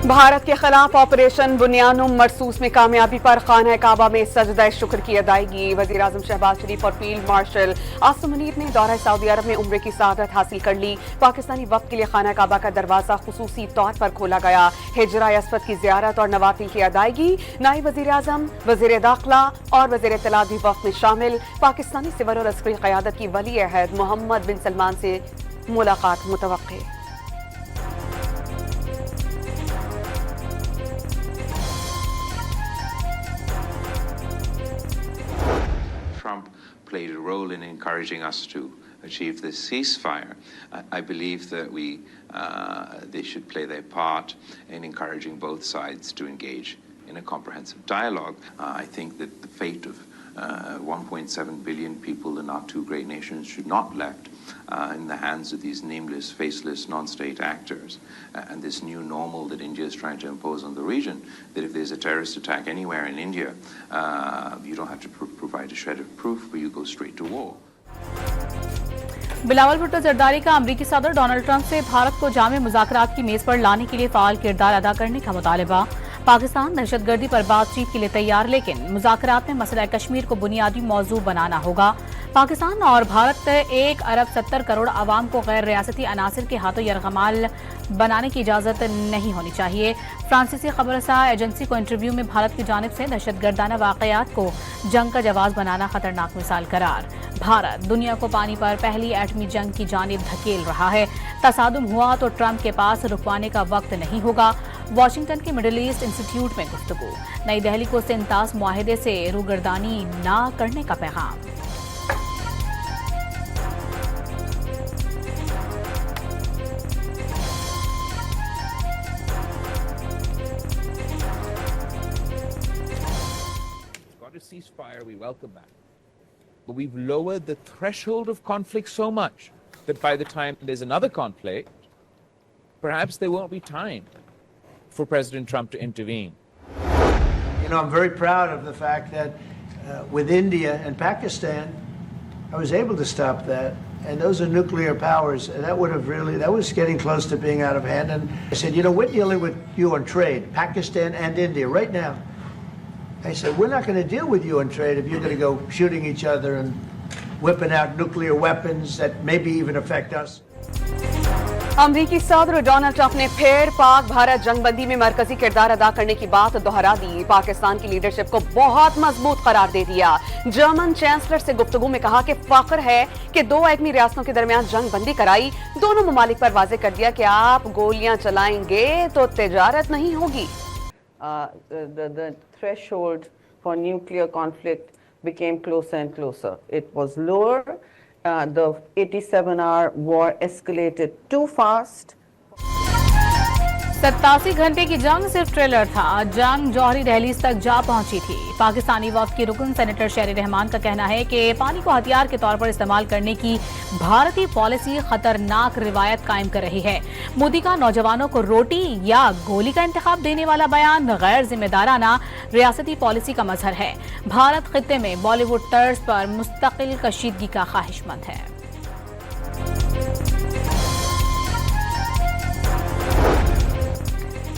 भारत के खिलाफ ऑपरेशन बुनियानुम मरसूस में कामयाबी पर खाना काबा में सजदा शुक्र की अदायगी। वजीर आजम शहबाज शरीफ और फील्ड मार्शल आसिम मुनीर ने दौरा सऊदी अरब में उम्रे की सआदत हासिल कर ली। पाकिस्तानी वक्त के लिए खाना काबा का दरवाजा खुसूसी तौर पर खोला गया। हिजरा असवद की जियारत और नवाफिल की अदायगी। नायब वजीर आजम, वजीर दाखिला और वजीर इत्तलात भी वक्त में शामिल। पाकिस्तानी सिविल और अस्करी क़यादत की वली अहद मोहम्मद बिन सलमान से मुलाकात मुतवक्के। Trump played a role in encouraging us to achieve this ceasefire. I believe that they should play their part in encouraging both sides to engage in a comprehensive dialogue. I think that the fate of 1.7 billion people in our two great nations should not left in the hands of these nameless, faceless, non-state actors. And this new normal that India is trying to impose on the region, that if there's a terrorist attack anywhere in India, you don't have to provide a shred of proof, but you go straight to war. Bilawal Bhutto Zardari का अमरीकी सदर Donald Trump से भारत को जामे मुज़ाकरात की मेज पर लाने के लिए फाल किरदार अदा करने का मुतालबा। पाकिस्तान दहशतगर्दी पर बातचीत के लिए तैयार, लेकिन मुज़ाकरात में मसला कश्मीर को बुनियादी मौजू बनाना होगा। पाकिस्तान और भारत 1 अरब 70 करोड़ आवाम को गैर रियासती अनासर के हाथों यरगमाल बनाने की इजाज़त नहीं होनी चाहिए। फ्रांसीसी खबरसां एजेंसी को इंटरव्यू में भारत की जानिब से दहशतगर्दाना वाक़यात को जंग का जवाब बनाना खतरनाक मिसाल करार। भारत दुनिया को पानी पर पहली एटमी जंग की जानिब धकेल रहा है। तसादुम हुआ तो ट्रंप के पास रुकवाने का वक्त नहीं होगा। वाशिंगटन के मिडिल ईस्ट इंस्टीट्यूट में गुफ्तगू। नई दिल्ली को सिंतास मुआहिदे से रूगर्दानी ना करने का पैगाम। Ceasefire we welcome that, but we've lowered the threshold of conflict so much that by the time there's another conflict, perhaps there won't be time for President Trump to intervene. You know, I'm very proud of the fact that with India and Pakistan, I was able to stop that. And those are nuclear powers. And that was getting close to being out of hand. And I said, you know, we're dealing with you on trade, Pakistan and India right now. I said, we're not going to deal with you on trade if you're going to go shooting each other and whipping out nuclear weapons that maybe even affect us. अमरीकी सदर Donald Trump ने फिर पाक भारत जंगबंदी में मरकजी किरदार अदा करने की बात दोहरा दी। पाकिस्तान की लीडरशिप को बहुत मजबूत करार दे दिया। जर्मन चांसलर से गुफ्तगू में कहा कि फख्र है कि 2 एटमी रियासतों के दरमियान जंगबंदी कराई। दोनों ममालिक पर वाज़ेह कर दिया कि आप गोलियां चलाएंगे तो तिजारत नहीं होगी। The threshold for nuclear conflict became closer and closer. It was lower. The 87-hour war escalated too fast. 87 घंटे की जंग सिर्फ ट्रेलर था। जंग जौहरी दहलीज तक जा पहुंची थी। पाकिस्तानी वफ्द की रुकन सेनेटर शहरी रहमान का कहना है कि पानी को हथियार के तौर पर इस्तेमाल करने की भारतीय पॉलिसी खतरनाक रिवायत कायम कर रही है। मोदी का नौजवानों को रोटी या गोली का इंतखाब देने वाला बयान गैर जिम्मेदाराना रियासती पॉलिसी का मजहर है। भारत खित्ते में बॉलीवुड तर्ज पर मुस्तकिल कशीदगी का ख्वाहिशमंद है।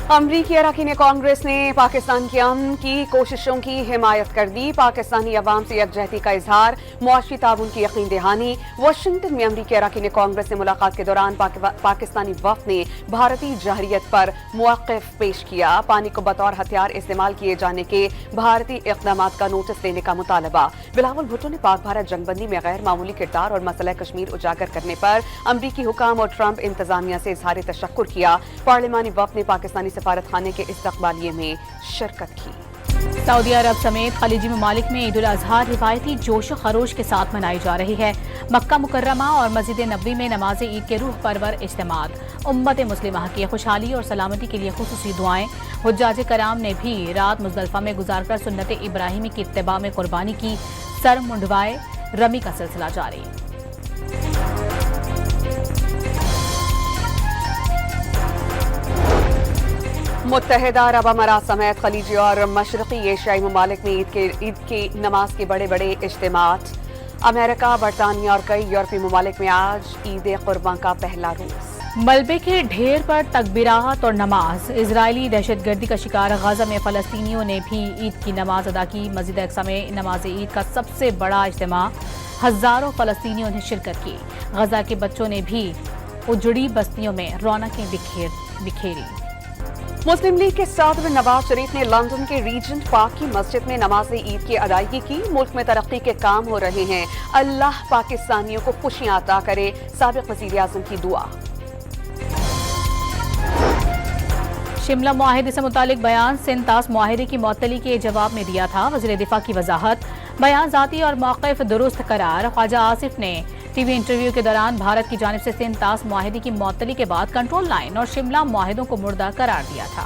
अमरीकी अरकान कांग्रेस ने पाकिस्तान के अमन की कोशिशों की हिमायत कर दी। पाकिस्तानी अवाम से यकजहती का इजहार, मुआशी ताउन की यकीन दहानी। वाशिंगटन में अमरीकी अरकान कांग्रेस से मुलाकात के दौरान पाकिस्तानी वफ्द ने भारतीय जहरियत पर मौक़िफ़ पेश किया। पानी को बतौर हथियार इस्तेमाल किए जाने के भारतीय इक़दामात का नोटिस लेने का मुतालबा। बिलावल भुट्टो ने पाक भारत जंगबंदी में गैर मामूली किरदार और मसला कश्मीर उजागर करने पर अमरीकी हुकाम और ट्रंप इंतजामिया से इजहार तशक्कुर किया। पार्लिमानी वफ्द ने पाकिस्तानी सफारत खाने के इस्तकबालिये में शिरकत की। सऊदी अरब समेत खलीजी ममालिक में ईद उल अज़हा रिवायती जोश खरोश के साथ मनाई जा रही है। मक्का मुकर्रमा और मस्जिद नबवी में नमाज ईद के रूह परवर इज्तिमात। उम्मत मुस्लिमा की खुशहाली और सलामती के लिए खुसूसी दुआएं। हुज्जाज कराम ने भी रात मुज़दलिफा में गुजारकर सुन्नत इब्राहिमी की इत्तिबा में कुर्बानी की। सर मुंडवाए रमी का सिलसिला जारी। मुत्तहिदा अरब अमारात समेत खलीजी और मशरकी एशियाई ममालिक में ईद की नमाज के बड़े बड़े इज्तिमात। अमेरिका, बरतानिया और कई यूरोपीय ममालिक में आज ईद कुर्बान का पहला रोज। मलबे के ढेर पर तकबीरात और नमाज। इजरायली दहशतगर्दी का शिकार गजा में फलस्तीनियों ने भी ईद की नमाज अदा की। मस्जिद अक्सा में नमाज ईद का सबसे बड़ा इज्तिमा, हजारों फलस्तीनियों ने शिरकत की। गजा के बच्चों ने भी उजड़ी बस्तियों में रौनकें बिखेरी। मुस्लिम लीग के सदर नवाज शरीफ ने लंदन के रीजेंट पार्क की मस्जिद में नमाज ईद की अदायगी की। मुल्क में तरक्की के काम हो रहे हैं, अल्लाह पाकिस्तानियों को खुशियां अता करे, साबिक वज़ीर आज़म की दुआ। शिमला मुआहिदे से मुतालिक बयान सिंध तास मुआहिदे की मुअत्तली के जवाब में दिया था। वज़ीर दिफा की वजाहत, बयान ज़ाती और मौक़िफ़ दुरुस्त करार। ख्वाजा आसिफ ने टीवी इंटरव्यू के दौरान भारत की जानिब से सिंध तास मुआहिदे की मुअत्तली के बाद कंट्रोल लाइन और शिमला मुआहिदों को मुर्दा करार दिया था।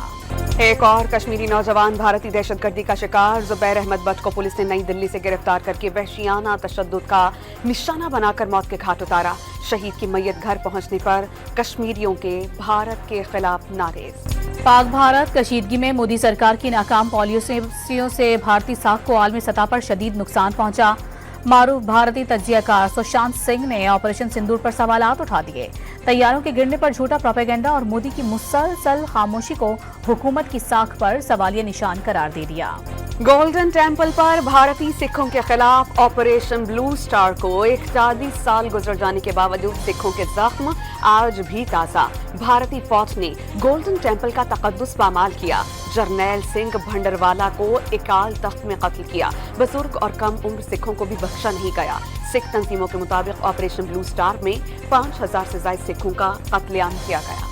एक और कश्मीरी नौजवान भारतीय दहशतगर्दी का शिकार। जुबैर अहमद बट को पुलिस ने नई दिल्ली से गिरफ्तार करके वहशियाना तशद्दुद का निशाना बनाकर मौत के घाट उतारा। शहीद की मैयत घर पहुंचने पर कश्मीरियों के भारत के खिलाफ नारे। पाक भारत कशीदगी में मोदी सरकार की नाकाम पॉलिसियों से भारतीय साख को आलमी सतह पर शदीद नुकसान पहुंचा। मारूफ भारतीय तज्जियाकार सुशांत सिंह ने ऑपरेशन सिंदूर पर सवालात उठा दिए। तैयारों के गिरने पर झूठा प्रोपेगेंडा और मोदी की मुसलसल खामोशी को हुकूमत की साख पर सवालिया निशान करार दे दिया। गोल्डन टेम्पल पर भारतीय सिखों के खिलाफ ऑपरेशन ब्लू स्टार को 41 साल गुजर जाने के बावजूद सिखों के जख्म आज भी ताज़ा। भारतीय फौज ने गोल्डन टेम्पल का तकद्दुस पामाल किया। जरनैल सिंह भंडरवाला को अकाल तख्त में कत्ल किया। बुजुर्ग और कम उम्र सिखों को भी बख्शा नहीं गया। सिख तंजीमों के मुताबिक ऑपरेशन ब्लू स्टार में 5000 से ज्यादा सिखों का कत्लेआम किया गया।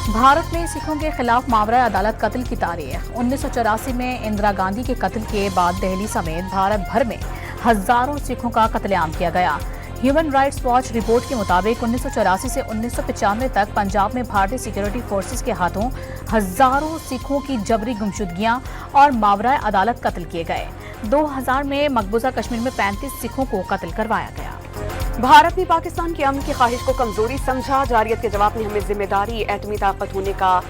भारत में सिखों के खिलाफ मावरा अदालत कत्ल की तारीख। 1984 में इंदिरा गांधी के कत्ल के बाद दिल्ली समेत भारत भर में हजारों सिखों का कत्लेआम किया गया। ह्यूमन राइट्स वॉच रिपोर्ट के मुताबिक 1984 से 1995 तक पंजाब में भारतीय सिक्योरिटी फोर्सेस के हाथों हजारों सिखों की जबरी गुमशुदगियां और मावरा अदालत कत्ल किए गए। 2000 में मकबूजा कश्मीर में 35 सिखों को कत्ल करवाया गया। भारत ने पाकिस्तान की अमन की ख्वाहिश को कमजोरी समझा। जारियत के जवाब में हमें जिम्मेदारी एटमी ताकत होने का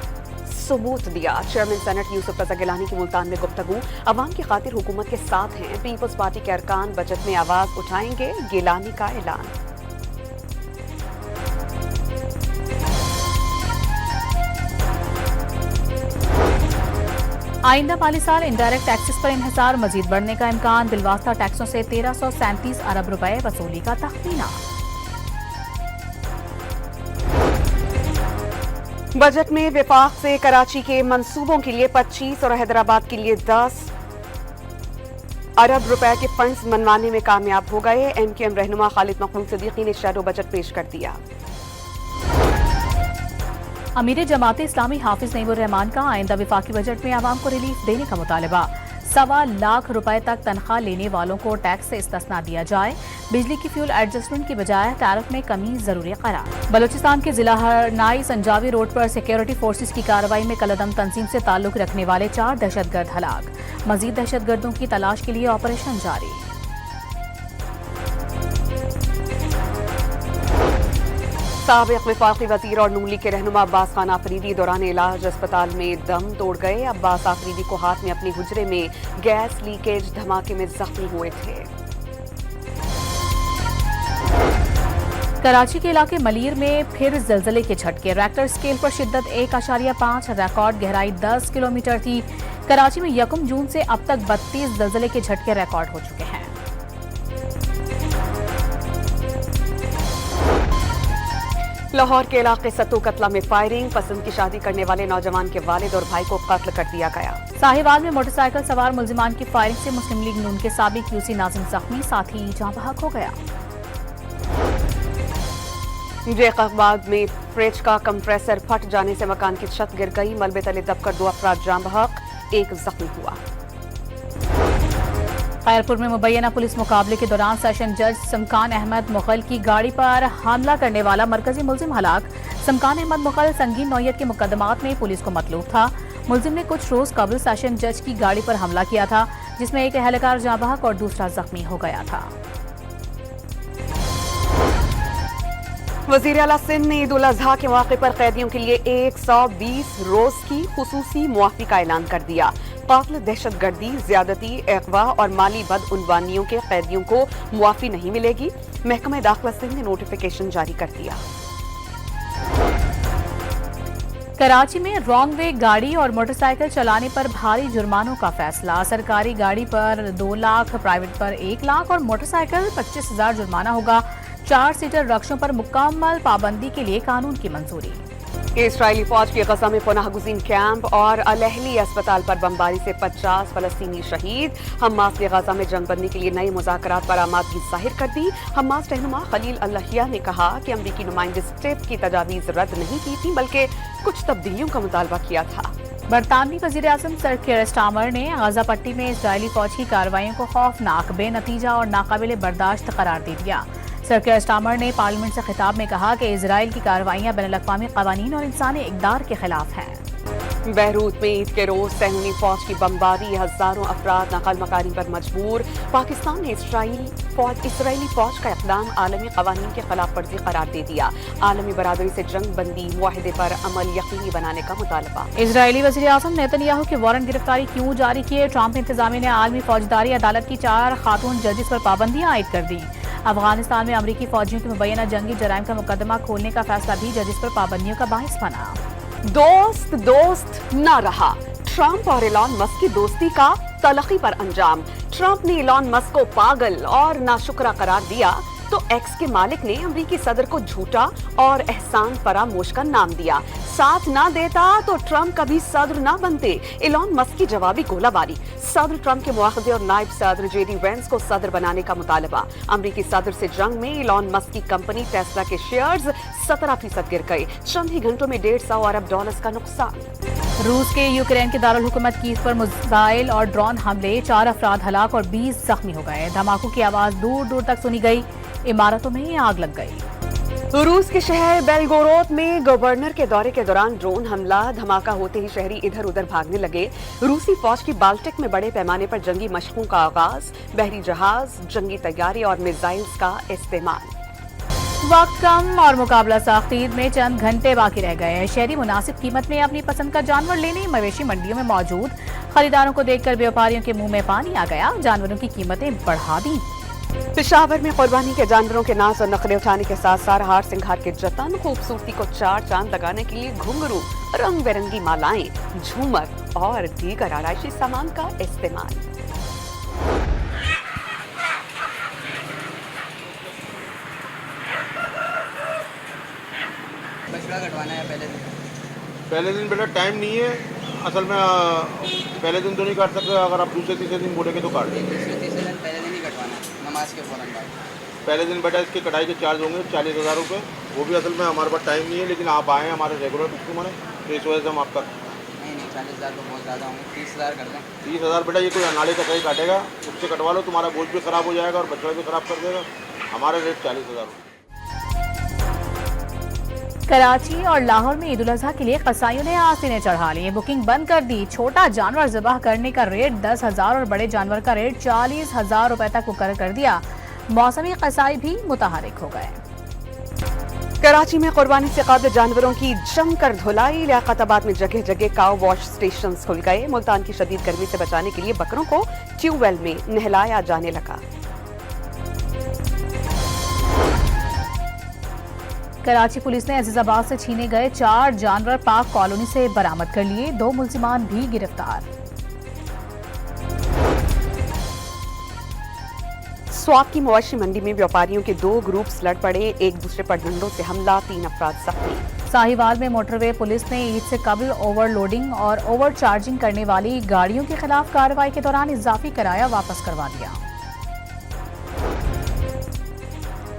सबूत दिया। चेयरमैन सेनेट यूसुफ रजा गिलानी की मुल्तान में गुफ्तगू। अवाम की खातिर हुकूमत के साथ हैं। पीपल्स पार्टी के अरकान बजट में आवाज उठाएंगे, गिलानी का ऐलान। आइंदा माली साल इनडायरेक्ट टैक्सेस पर इन्हिसार मजीद बढ़ने का इम्कान। बिलवास्ता टैक्सों से 1337 अरब रुपए वसूली का तखमीना। बजट में विफाक से कराची के मंसूबों के लिए 25 और हैदराबाद के लिए 10 अरब रुपए के फंड्स मनवाने में कामयाब हो गए। एमक्यूएम रहनुमा खालिद मखलूद सिद्दीकी ने शैडो बजट पेश कर दिया। अमीर जमात इस्लामी हाफिज नईमुर रहमान का आइंदा विफाकी बजट में आवाम को रिलीफ देने का मुतालबा। 1.25 लाख रुपए तक तनख्वाह लेने वालों को टैक्स से इस्तिस्ना दिया जाए। बिजली की फ्यूल एडजस्टमेंट की बजाय टैरिफ में कमी जरूरी करार। बलूचिस्तान के जिला हरनाई संजावी रोड पर सिक्योरिटी फोर्सेस की कार्रवाई में कलदम तंजीम से ताल्लुक रखने वाले 4 दहशतगर्द हलाक। मजीद दहशतगर्दों की तलाश के लिए ऑपरेशन जारी। साबिक वफाकी वजीर और नून लीग के रहनुमा अब्बास खान आफरीदी दौरान इलाज अस्पताल में दम तोड़ गए। अब्बास आफरीदी को हाथ में अपने हुजरे में गैस लीकेज धमाके में जख्मी हुए थे। कराची के इलाके मलीर में फिर जलजले के झटके। रेक्टर स्केल पर शिद्दत 1.5, रिकॉर्ड गहराई 10 किलोमीटर थी। कराची में 1 जून से अब तक 32 जलजले के झटके रिकॉर्ड हो चुके हैं। लाहौर के इलाके सत्तू कतला में फायरिंग। पसंद की शादी करने वाले नौजवान के वालिद और भाई को कत्ल कर दिया गया। साहिवाल में मोटरसाइकिल सवार मुल्जिमान की फायरिंग से मुस्लिम लीग नून के साबिक यूसी नाजिम जख्मी, साथी जाँ बहक हो गया। जैकबाद में फ्रिज का कंप्रेसर फट जाने से मकान की छत गिर गई। मलबे तले दबकर 2 अफराद जाँ बहक, 1 जख्मी हुआ। खैरपुर में मुबैना पुलिस मुकाबले के दौरान सेशन जज समकान अहमद मुगल की गाड़ी पर हमला करने वाला मरकजी मुल्जिम हलाक। समकान अहमद मुगल संगीन नौयत के मुकदमात में पुलिस को मतलूब था। मुल्जिम ने कुछ रोज कबल सेशन जज की गाड़ी पर हमला किया था, जिसमें एक एहलकार जाँ बहक और दूसरा जख्मी हो गया था। वज़ीर आला सिंध ने ईद उल अज़हा के मौके पर कैदियों के लिए 120 रोज की खुसूसी मुआफ़ी का ऐलान कर दिया। कातिल दहशतगर्दी, ज्यादती, अगवा और माली बदउनवानियों के कैदियों को मुआफ़ी नहीं मिलेगी। महकमा दाखिला सिंध ने नोटिफिकेशन जारी कर दिया। कराची में रॉन्ग वे गाड़ी और मोटरसाइकिल चलाने पर भारी जुर्मानों का फैसला। सरकारी गाड़ी पर 2 लाख, प्राइवेट पर 1 लाख और मोटरसाइकिल 25,000 जुर्माना होगा। 4 सीटर रक्षों पर मुकम्मल पाबंदी के लिए कानून की मंजूरी। इसराइली फौज की गजा में पनाह गुज़ीन कैंप और अल-अहली अस्पताल पर बमबारी से 50 फलस्तीनी शहीद। हमास ने गजा में जंगबंदी के लिए नए मुज़ाकरात पर आमादगी जाहिर कर दी। हमास रहनुमा खलील अल्लाहिया ने कहा कि अमरीकी नुमाइंदे स्टेप की तजावीज़ रद्द नहीं की थी बल्कि कुछ तब्दीलियों का मुतालबा किया था। बरतानवी वज़ीर आज़म सर कीर स्टारमर ने गाज़ा पट्टी में इसराइली फौज की कार्रवाइयों को खौफनाक, बेनतीजा और नाकाबिले बर्दाश्त करार दे दिया। सर कीर स्टारमर ने पार्लियामेंट से खिताब में कहा कि इजराइल की कार्रवाइयां बैनुल-अक़वामी क़वानीन और इंसानी इक़दार के खिलाफ हैं। बैरूत में ईद के रोज सहूनी फौज की बमबारी, हजारों अफराद नकल मकानी पर मजबूर। पाकिस्तान ने इसराइली फौज का इक़दाम आलमी क़वानीन के खिलाफ वर्जी करार दे दिया। आलमी बरादरी से जंग बंदी मुआहदे पर अमल यकीनी बनाने का मुतालबा। इजरायली वज़ीर आज़म नेतन्याहू के वारंट गिरफ्तारी क्यों जारी किए? ट्रंप इंतजामिया ने आलमी फौजदारी अदालत की 4 खातून जजेस पर पाबंदियां आयद कर दी। अफगानिस्तान में अमरीकी फौजियों के मुबैना जंगी जराइम का मुकदमा खोलने का फैसला भी जजेस पर पाबंदियों का बाहिस बना। दोस्त न रहा, ट्रंप और एलॉन मस्क की दोस्ती का तलखी पर अंजाम। ट्रंप ने एलॉन मस्क को पागल और नाशुक्रा करार दिया तो एक्स के मालिक ने अमरीकी सदर को झूठा और एहसान फरामोश का नाम दिया। साथ ना देता तो ट्रंप कभी सदर ना बनते। एलॉन मस्क की जवाबी गोलाबारी। सदर ट्रंप के मुआखजे और नायब सदर जेडी वेंस को सदर बनाने का मुतालबा। अमरीकी सदर से जंग में एलॉन मस्क की कंपनी टेस्ला के शेयर्स 17% गिर गए। चंद ही घंटों में $150 अरब का नुकसान। रूस के यूक्रेन के दारुल हुकूमत कीव पर मिसाइल और ड्रोन हमले, 4 अफराद हलाक और 20 जख्मी हो गए। धमाकों की आवाज दूर दूर तक सुनी गई। इमारतों में आग लग गई। रूस के शहर बेलगोरोद में गवर्नर के दौरे के दौरान ड्रोन हमला। धमाका होते ही शहरी इधर उधर भागने लगे। रूसी फौज की बाल्टिक में बड़े पैमाने पर जंगी मशकों का आगाज। बहरी जहाज, जंगी तैयारी और मिसाइल्स का इस्तेमाल। वक्त कम और मुकाबला साख्त। ईद में चंद घंटे बाकी रह गए हैं। शहरी मुनासिब कीमत में अपनी पसंद का जानवर लेने मवेशी मंडियों में मौजूद। खरीदारों को देखकर व्यापारियों के मुंह में पानी आ गया। जानवरों की कीमतें बढ़ा दी। पेशावर में कुर्बानी के जानवरों के नाज और नखरे उठाने के साथ साथ हार सिंगार के जतन, खूबसूरती को 4 चांद लगाने के लिए घुंघरू, रंग बिरंगी मालाएं, झूमर और दीगर आराइशी सामान का इस्तेमाल। बछड़ा कटवाना है पहले दिन बेटा टाइम नहीं है असल में। पहले दिन तो नहीं काट सकते, अगर आप दूसरे तीसरे दिन बोलेंगे तो काट देंगे। दूसरे तीसरे दिन पहले दिन ही कटवाना है, नमाज के फौरन बाद। पहले दिन बेटा इसके कटाई के चार्ज होंगे 40,000 रुपये। वो भी असल में हमारे पास टाइम नहीं है, लेकिन आप आए हैं हमारे रेगुलर कस्टमर हैं तो इस वजह से हम आपका नहीं 40,000 तो बहुत ज़्यादा होंगे, 30,000 कर दें। 30,000 बेटा ये कोई अनाड़े का सही काटेगा, उससे कटवा लो, तुम्हारा बोझ भी ख़राब हो जाएगा और बछड़ा भी ख़राब कर देगा। हमारा रेट 40,000 रुपये। कराची और लाहौर में ईद उल अजहा के लिए कसाईयों ने आसीनें चढ़ा ली। बुकिंग बंद कर दी। छोटा जानवर ज़िबाह करने का रेट 10,000 और बड़े जानवर का रेट 40,000 रुपए तक मुकर्रर कर दिया। मौसमी कसाई भी मुतहरिक हो गए। कराची में कुर्बानी से काबिल जानवरों की जमकर धुलाई। लियाकताबाद में जगह जगह काउ वॉश स्टेशन खुल गए। मुल्तान की शदीद गर्मी से बचाने के लिए बकरों को ट्यूबवेल में नहलाया जाने लगा। कराची पुलिस ने अजीजाबाद से छीने गए 4 जानवर पाक कॉलोनी से बरामद कर लिए। 2 मुल्जिमान भी गिरफ्तार। स्वाप की मवेशी मंडी में व्यापारियों के 2 ग्रुप्स लड़ पड़े। एक दूसरे पर डंडों से हमला, 3 अफराद जख्मी। साहिवाल में मोटरवे पुलिस ने ईद से कबल ओवरलोडिंग और ओवर चार्जिंग करने वाली गाड़ियों के खिलाफ कार्रवाई के दौरान इजाफी किराया वापस करवा दिया।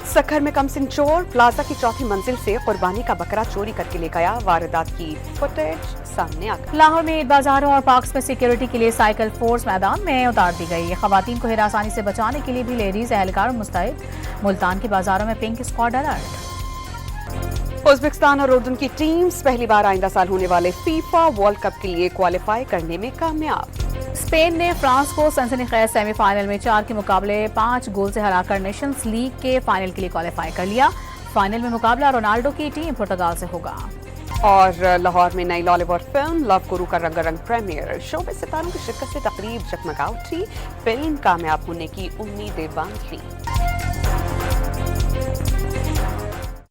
सखर में कमसिन चोर प्लाजा की 4थी मंजिल से कुर्बानी का बकरा चोरी करके ले गया। वारदात की फुटेज सामने आ गई। लाहौर में ईद बाजारों और पार्क्स में सिक्योरिटी के लिए साइकिल फोर्स मैदान में उतार दी गई। खवातीन को हिरासानी से बचाने के लिए भी लेडीज एहलकार मुस्तैद। मुल्तान के बाजारों में पिंक स्क्वाड अलर्ट। उज़्बेकिस्तान और उर्दन की टीम्स पहली बार आइंदा साल होने वाले फीफा वर्ल्ड कप के लिए क्वालिफाई करने में कामयाब। स्पेन ने फ्रांस को सनसनीखेज सेमीफाइनल में 4 के मुकाबले 5 गोल से हराकर नेशंस लीग के फाइनल के लिए क्वालिफाई कर लिया। फाइनल में मुकाबला रोनाल्डो की टीम पुर्तगाल से होगा। और लाहौर में नई लॉलीवुड फिल्म लव गुरु का रंगारंग प्रीमियर। शो में सितारों की शिरकत से तकरीब जगमगा उठी। फिल्म कामयाब होने की उम्मीदें बांध ली।